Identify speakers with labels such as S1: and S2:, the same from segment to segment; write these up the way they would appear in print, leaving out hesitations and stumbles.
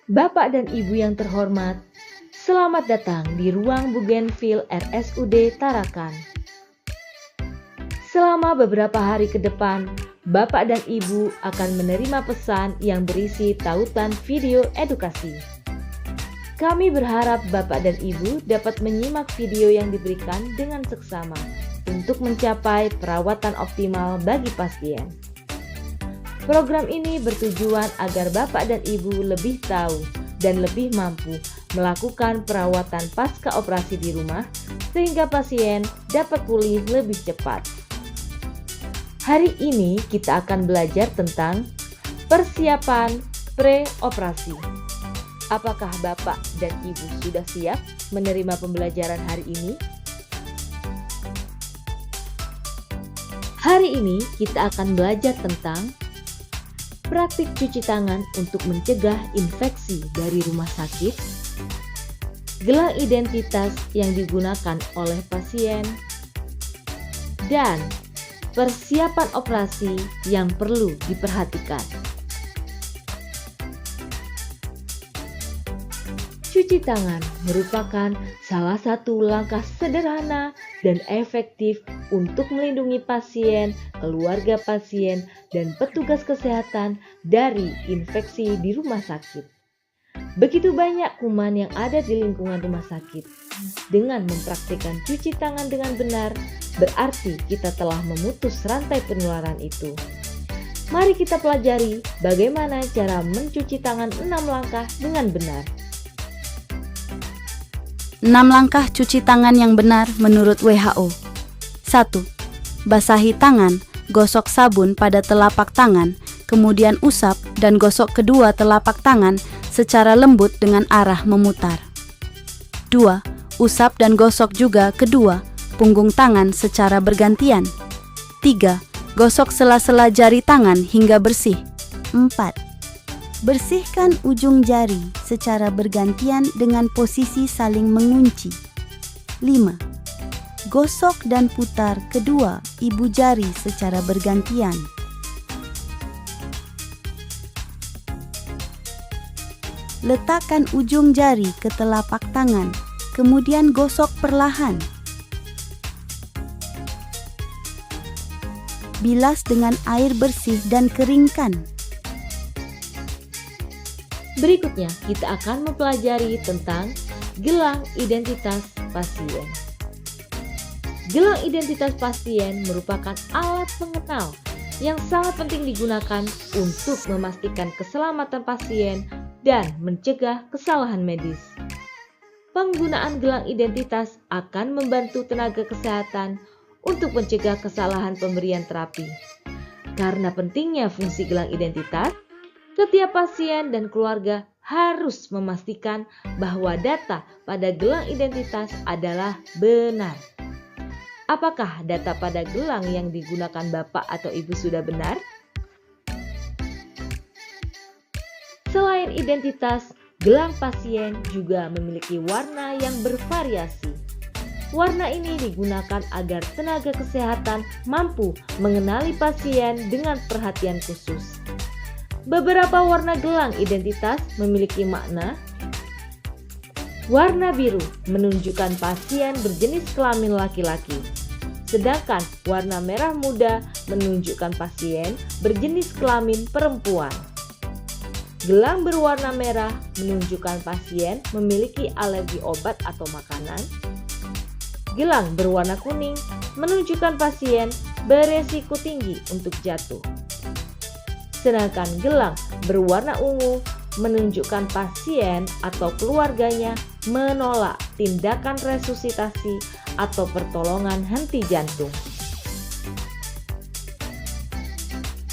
S1: Bapak dan Ibu yang terhormat, selamat datang di ruang Bougainville RSUD Tarakan. Selama beberapa hari ke depan, Bapak dan Ibu akan menerima pesan yang berisi tautan video edukasi. Kami berharap Bapak dan Ibu dapat menyimak video yang diberikan dengan seksama untuk mencapai perawatan optimal bagi pasien. Program ini bertujuan agar Bapak dan Ibu lebih tahu dan lebih mampu melakukan perawatan pasca operasi di rumah sehingga pasien dapat pulih lebih cepat. Hari ini kita akan belajar tentang persiapan pre-operasi. Apakah Bapak dan Ibu sudah siap menerima pembelajaran hari ini? Hari ini kita akan belajar tentang praktik cuci tangan untuk mencegah infeksi dari rumah sakit, gelang identitas yang digunakan oleh pasien, dan persiapan operasi yang perlu diperhatikan. Cuci tangan merupakan salah satu langkah sederhana dan efektif untuk melindungi pasien, keluarga pasien, dan petugas kesehatan dari infeksi di rumah sakit. Begitu banyak kuman yang ada di lingkungan rumah sakit. Dengan mempraktikkan cuci tangan dengan benar, berarti kita telah memutus rantai penularan itu. Mari kita pelajari bagaimana cara mencuci tangan 6 langkah dengan benar.
S2: 6 langkah cuci tangan yang benar menurut WHO. 1. Basahi tangan, gosok sabun pada telapak tangan, kemudian usap dan gosok kedua telapak tangan secara lembut dengan arah memutar. 2. Usap dan gosok juga kedua punggung tangan secara bergantian. 3. Gosok sela-sela jari tangan hingga bersih. 4. Bersihkan ujung jari secara bergantian dengan posisi saling mengunci. 5. Gosok dan putar kedua ibu jari secara bergantian. 6. Letakkan ujung jari ke telapak tangan, kemudian gosok perlahan. Bilas dengan air bersih dan keringkan.
S1: Berikutnya, kita akan mempelajari tentang gelang identitas pasien. Gelang identitas pasien merupakan alat pengenal yang sangat penting digunakan untuk memastikan keselamatan pasien dan mencegah kesalahan medis. Penggunaan gelang identitas akan membantu tenaga kesehatan untuk mencegah kesalahan pemberian terapi. Karena pentingnya fungsi gelang identitas, setiap pasien dan keluarga harus memastikan bahwa data pada gelang identitas adalah benar. Apakah data pada gelang yang digunakan Bapak atau Ibu sudah benar? Selain identitas, gelang pasien juga memiliki warna yang bervariasi. Warna ini digunakan agar tenaga kesehatan mampu mengenali pasien dengan perhatian khusus. Beberapa warna gelang identitas memiliki makna. Warna biru menunjukkan pasien berjenis kelamin laki-laki, sedangkan warna merah muda menunjukkan pasien berjenis kelamin perempuan. Gelang berwarna merah menunjukkan pasien memiliki alergi obat atau makanan. Gelang berwarna kuning menunjukkan pasien beresiko tinggi untuk jatuh. Sedangkan gelang berwarna ungu menunjukkan pasien atau keluarganya menolak tindakan resusitasi atau pertolongan henti jantung.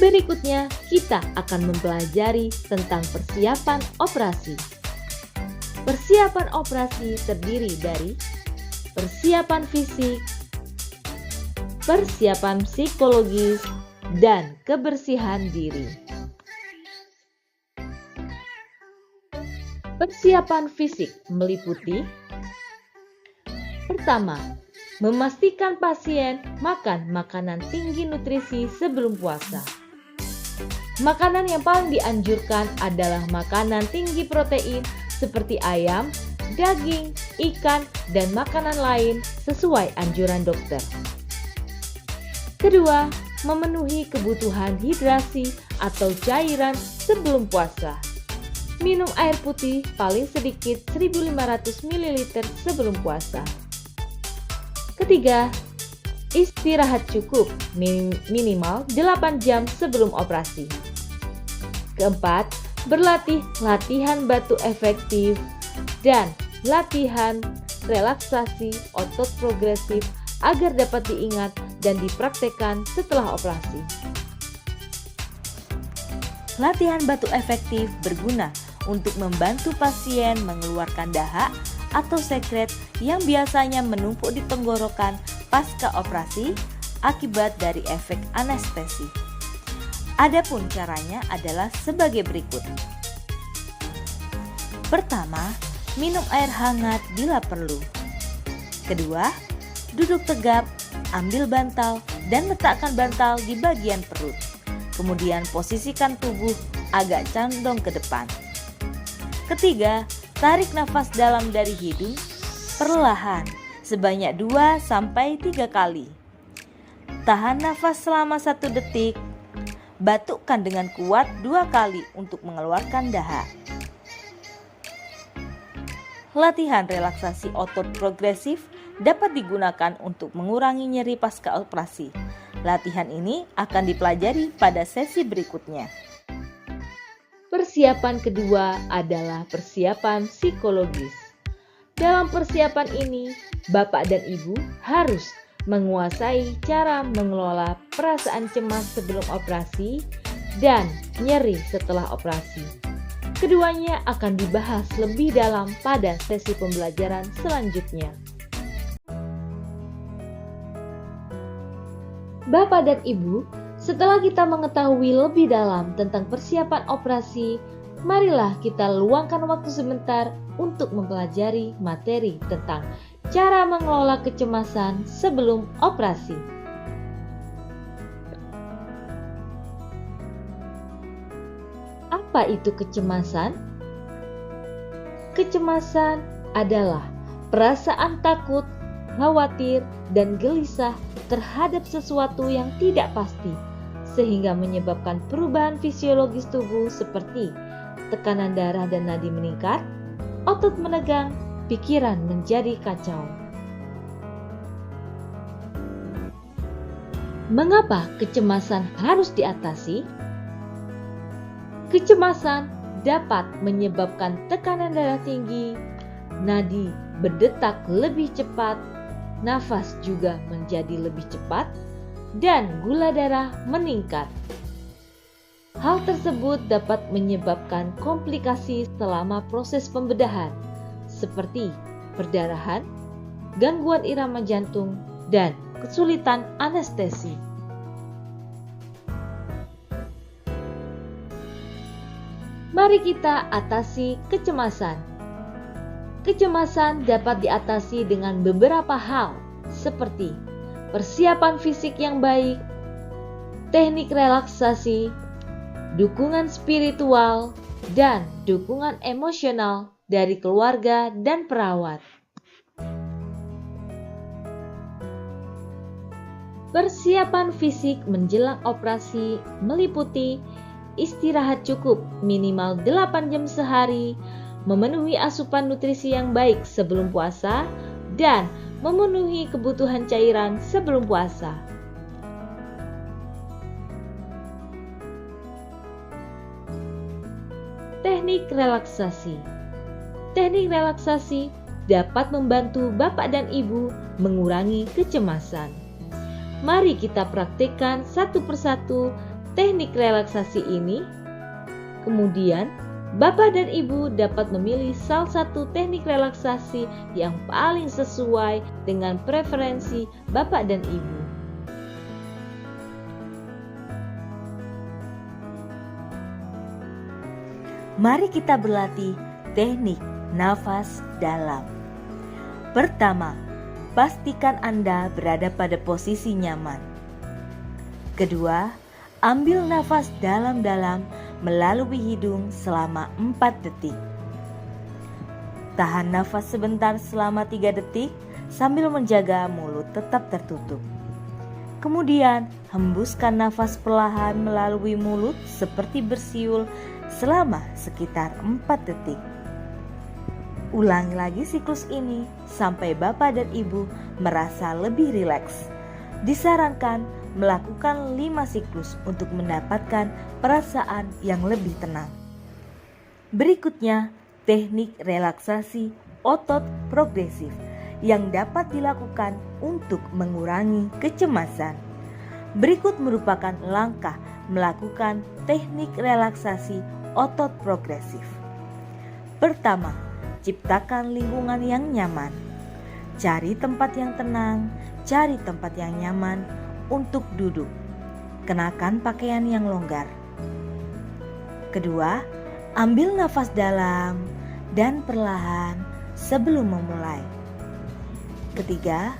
S1: Berikutnya, kita akan mempelajari tentang persiapan operasi. Persiapan operasi terdiri dari persiapan fisik, persiapan psikologis, dan kebersihan diri. Persiapan fisik meliputi: pertama, memastikan pasien makan makanan tinggi nutrisi sebelum puasa. Makanan yang paling dianjurkan adalah makanan tinggi protein seperti ayam, daging, ikan, dan makanan lain sesuai anjuran dokter. Kedua, memenuhi kebutuhan hidrasi atau cairan sebelum puasa. Minum air putih paling sedikit 1.500 ml sebelum puasa. Ketiga, istirahat cukup minimal 8 jam sebelum operasi. Keempat, berlatih latihan batu efektif dan latihan relaksasi otot progresif agar dapat diingat dan dipraktekkan setelah operasi. Latihan batu efektif berguna untuk membantu pasien mengeluarkan dahak atau sekret yang biasanya menumpuk di tenggorokan pasca operasi akibat dari efek anestesi. Adapun caranya adalah sebagai berikut. Pertama, minum air hangat bila perlu. Kedua, duduk tegap, ambil bantal dan letakkan bantal di bagian perut. Kemudian posisikan tubuh agak condong ke depan. Ketiga, tarik nafas dalam dari hidung perlahan sebanyak 2-3 kali. Tahan nafas selama 1 detik. Batukkan dengan kuat 2 kali untuk mengeluarkan dahak. Latihan relaksasi otot progresif dapat digunakan untuk mengurangi nyeri pasca operasi. Latihan ini akan dipelajari pada sesi berikutnya. Persiapan kedua adalah persiapan psikologis. Dalam persiapan ini, Bapak dan Ibu harus menguasai cara mengelola perasaan cemas sebelum operasi dan nyeri setelah operasi. Keduanya akan dibahas lebih dalam pada sesi pembelajaran selanjutnya. Bapak dan Ibu, setelah kita mengetahui lebih dalam tentang persiapan operasi, marilah kita luangkan waktu sebentar untuk mempelajari materi tentang cara mengelola kecemasan sebelum operasi. Apa itu kecemasan? Kecemasan adalah perasaan takut, khawatir, dan gelisah terhadap sesuatu yang tidak pasti, sehingga menyebabkan perubahan fisiologis tubuh seperti tekanan darah dan nadi meningkat, otot menegang, pikiran menjadi kacau. Mengapa kecemasan harus diatasi? Kecemasan dapat menyebabkan tekanan darah tinggi, nadi berdetak lebih cepat, nafas juga menjadi lebih cepat, dan gula darah meningkat. Hal tersebut dapat menyebabkan komplikasi selama proses pembedahan, seperti perdarahan, gangguan irama jantung, dan kesulitan anestesi. Mari kita atasi kecemasan. Kecemasan dapat diatasi dengan beberapa hal, seperti persiapan fisik yang baik, teknik relaksasi, dukungan spiritual, dan dukungan emosional dari keluarga dan perawat. Persiapan fisik menjelang operasi meliputi istirahat cukup minimal 8 jam sehari, memenuhi asupan nutrisi yang baik sebelum puasa, dan memenuhi kebutuhan cairan sebelum puasa. Teknik relaksasi. Teknik relaksasi dapat membantu Bapak dan Ibu mengurangi kecemasan. Mari kita praktikkan satu persatu teknik relaksasi ini. Kemudian, Bapak dan Ibu dapat memilih salah satu teknik relaksasi yang paling sesuai dengan preferensi Bapak dan Ibu. Mari kita berlatih teknik nafas dalam. Pertama, pastikan Anda berada pada posisi nyaman. Kedua, Ambil nafas dalam-dalam melalui hidung selama 4 detik. Tahan nafas sebentar selama 3 detik sambil menjaga mulut tetap tertutup. Kemudian hembuskan nafas perlahan melalui mulut seperti bersiul selama sekitar 4 detik. Ulangi lagi siklus ini sampai Bapak dan Ibu merasa lebih rileks. Disarankan melakukan 5 siklus untuk mendapatkan perasaan yang lebih tenang. Berikutnya, teknik relaksasi otot progresif yang dapat dilakukan untuk mengurangi kecemasan. Berikut merupakan langkah melakukan teknik relaksasi otot progresif. Pertama, ciptakan lingkungan yang nyaman. Cari tempat yang tenang, cari tempat yang nyaman untuk duduk. Kenakan pakaian yang longgar. Kedua, ambil nafas dalam dan perlahan sebelum memulai. Ketiga,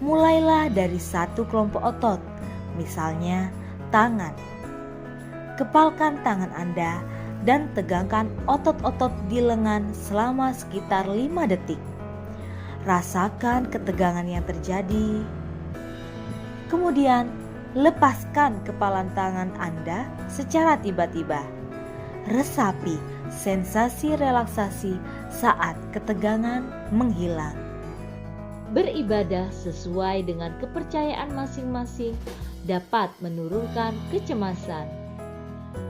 S1: mulailah dari satu kelompok otot, misalnya tangan. Kepalkan tangan Anda dan tegangkan otot-otot di lengan selama sekitar 5 detik. Rasakan ketegangan yang terjadi. Kemudian, lepaskan kepalan tangan Anda secara tiba-tiba. Resapi sensasi relaksasi saat ketegangan menghilang. Beribadah sesuai dengan kepercayaan masing-masing dapat menurunkan kecemasan.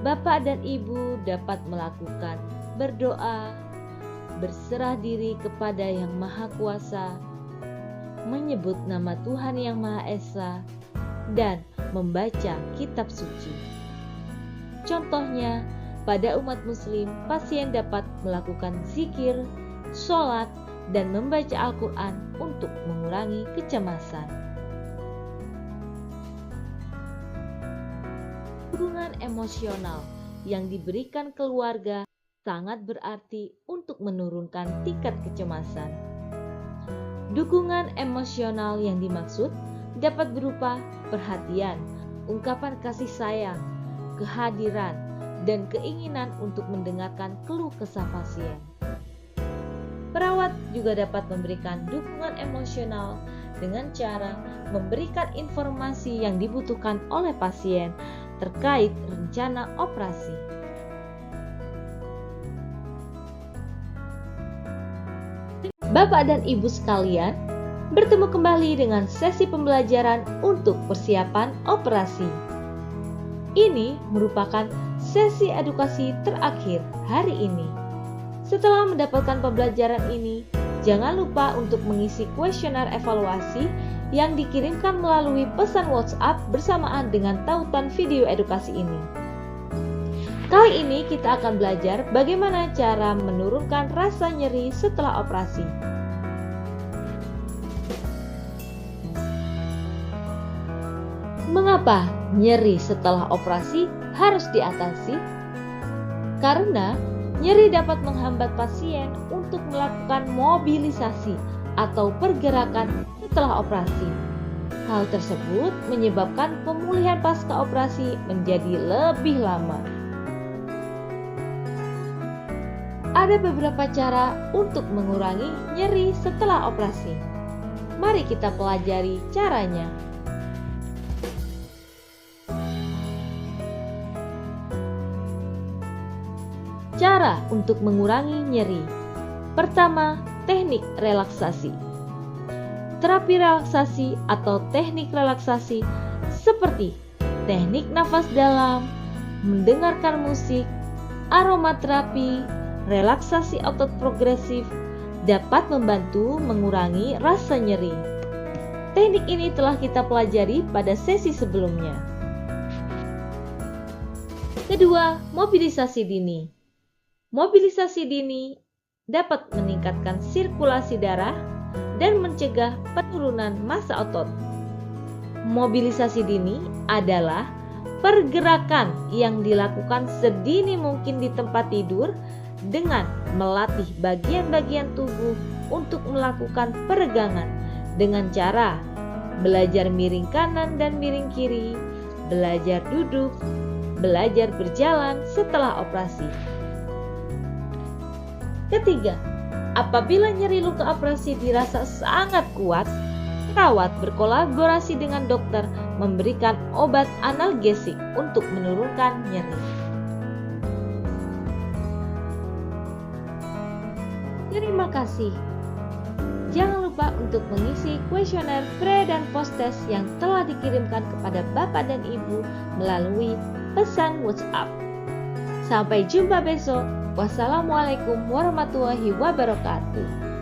S1: Bapak dan Ibu dapat melakukan berdoa, berserah diri kepada Yang Maha Kuasa, menyebut nama Tuhan Yang Maha Esa, dan membaca kitab suci. Contohnya, pada umat muslim, pasien dapat melakukan zikir, sholat, dan membaca Al-Quran untuk mengurangi kecemasan. Dukungan emosional yang diberikan keluarga sangat berarti untuk menurunkan tingkat kecemasan. Dukungan emosional yang dimaksud dapat berupa perhatian, ungkapan kasih sayang, kehadiran, dan keinginan untuk mendengarkan keluh kesah pasien. Perawat juga dapat memberikan dukungan emosional dengan cara memberikan informasi yang dibutuhkan oleh pasien terkait rencana operasi. Bapak dan Ibu sekalian, bertemu kembali dengan sesi pembelajaran untuk persiapan operasi. Ini merupakan sesi edukasi terakhir hari ini. Setelah mendapatkan pembelajaran ini, jangan lupa untuk mengisi kuesioner evaluasi yang dikirimkan melalui pesan WhatsApp bersamaan dengan tautan video edukasi ini. Kali ini kita akan belajar bagaimana cara menurunkan rasa nyeri setelah operasi. Mengapa nyeri setelah operasi harus diatasi? Karena nyeri dapat menghambat pasien untuk melakukan mobilisasi atau pergerakan setelah operasi. Hal tersebut menyebabkan pemulihan pasca operasi menjadi lebih lama. Ada beberapa cara untuk mengurangi nyeri setelah operasi. Mari kita pelajari caranya. Cara untuk mengurangi nyeri. Pertama, teknik relaksasi. Terapi relaksasi atau teknik relaksasi seperti teknik nafas dalam, mendengarkan musik, aromaterapi, relaksasi otot progresif dapat membantu mengurangi rasa nyeri. Teknik ini telah kita pelajari pada sesi sebelumnya. Kedua, mobilisasi dini. Mobilisasi dini dapat meningkatkan sirkulasi darah dan mencegah penurunan massa otot. Mobilisasi dini adalah pergerakan yang dilakukan sedini mungkin di tempat tidur dengan melatih bagian-bagian tubuh untuk melakukan peregangan dengan cara belajar miring kanan dan miring kiri, belajar duduk, belajar berjalan setelah operasi. Ketiga, apabila nyeri luka operasi dirasa sangat kuat, perawat berkolaborasi dengan dokter memberikan obat analgesik untuk menurunkan nyeri. Terima kasih. Jangan lupa untuk mengisi kuesioner pre dan post test yang telah dikirimkan kepada Bapak dan Ibu melalui pesan WhatsApp. Sampai jumpa besok. Wassalamualaikum warahmatullahi wabarakatuh.